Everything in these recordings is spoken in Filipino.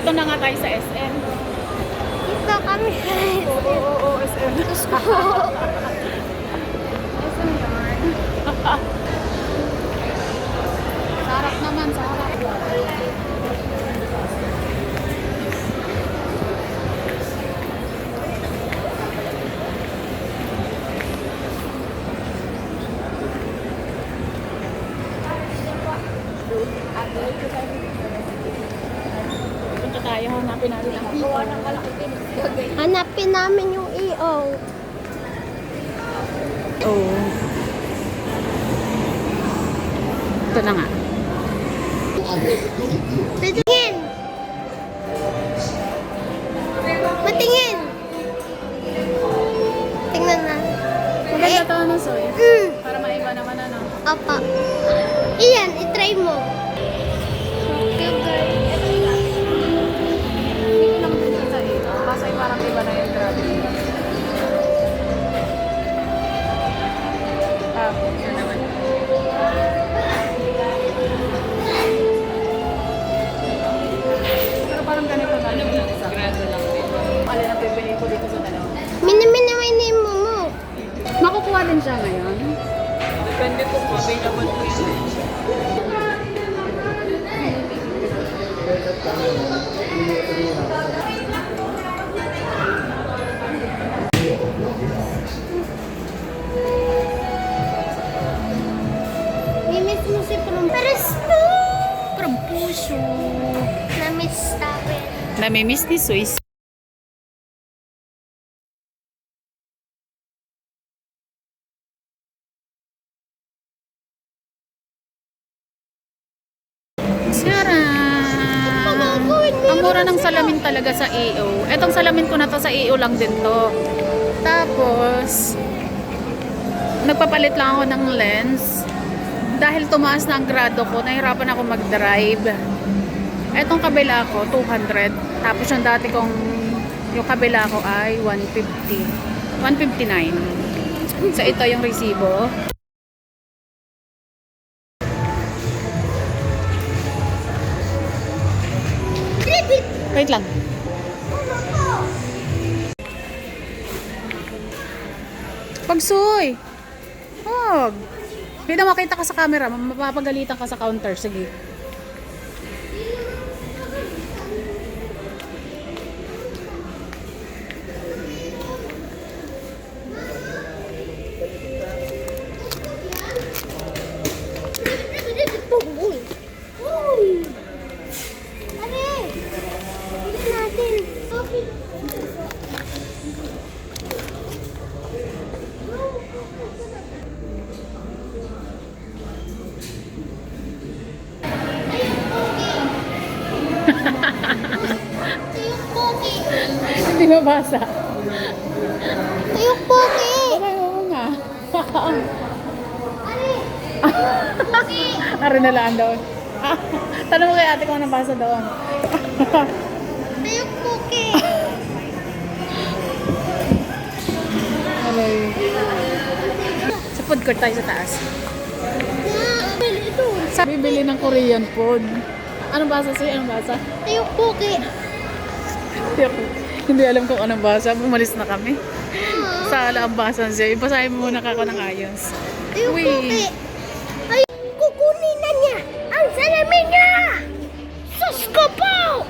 Dito na nga tayo sa SM. Dito kami sa Oo, SM. SM yan. Sarap naman, sarap. Punta tayo, hanapin natin ang gawa ng kalaki. Hanapin namin yung EO. Oo. Ito na nga. Patingin! Patingin! Tingnan na. Maganda ito, ano, Soy? Para maiba naman, ano. Apa. Iyan, itry mo. Okay, girl. Hindi ko lang din sa ito. Kasi parang iba na yung grabe. Yun naman. Pero parang ganito na lang. Grado lang din. Alin ang pipili ko dito sa dalawa. Minamay mo. Makukuha din siya ngayon. Depende kung available po yun. Mimiss mo si Promperesto. From puso. Na-miss namin. Namimiss ni Swiss. Sarap! Ang mura ng salamin talaga sa EO. Etong salamin ko na to sa EO lang din to. Tapos, nagpapalit lang ako ng lens. Dahil tumaas na ang grado ko, nahirapan ako mag-drive. Etong kabila ko, 200. Tapos yung dati kong, yung kabila ko ay 150. 159. So, ito yung resibo. Wait lang. Pagsuy! Huwag! Hindi na makita ka sa camera, mapapagalitan ka sa counter. Sige. Uy! Are! Bili natin. Tuyok pogi. Hindi mabasa. Tuyok pogi. Baka mo nga. Are! Pogi. Narin na lang doon. Tanong mo kay ate kung anong basa doon. Tuyok pogi. Alay. Sa food court tayo sa taas. Bili ito. Bibili ng Korean food. Anong basa sa'yo? Anong basa? Tuyok pogi. Hindi alam kung anong basa. Umalis na kami. Sa alaambasan siya. Ipasahin mo muna ako ng ayos. Tuyok Uy. pogi. Ay, kukunin na niya ang salamin niya. Sus ko po.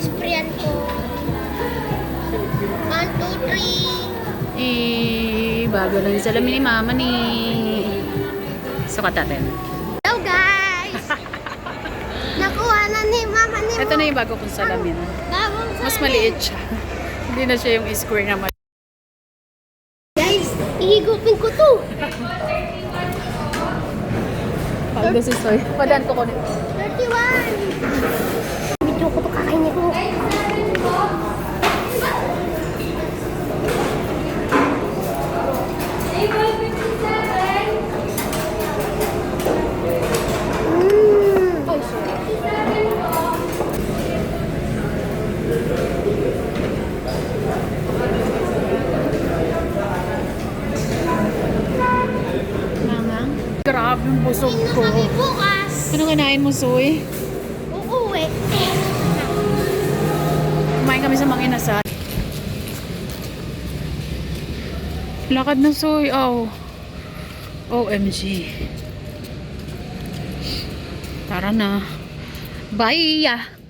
Sprayan ko. 1, 2, 3. Bago lang yung salamin ni mama ni sukat natin. Hello guys! Nakuha na ni mama ni Ito na yung bago kong salamin. bagong Mas salamin. maliit siya. Hindi na siya yung square na maliit. Guys, ihigupin ko to. Pag this is toy. Padaan ko kunin. 31. Video ko to kakainin ko. Grabe yung busog ko. Kami bukas. Ano kinain mo, Soy? Uuwi. kami sa mga inasal. Lakad na soy. Oh. OMG. Tara na. Bye!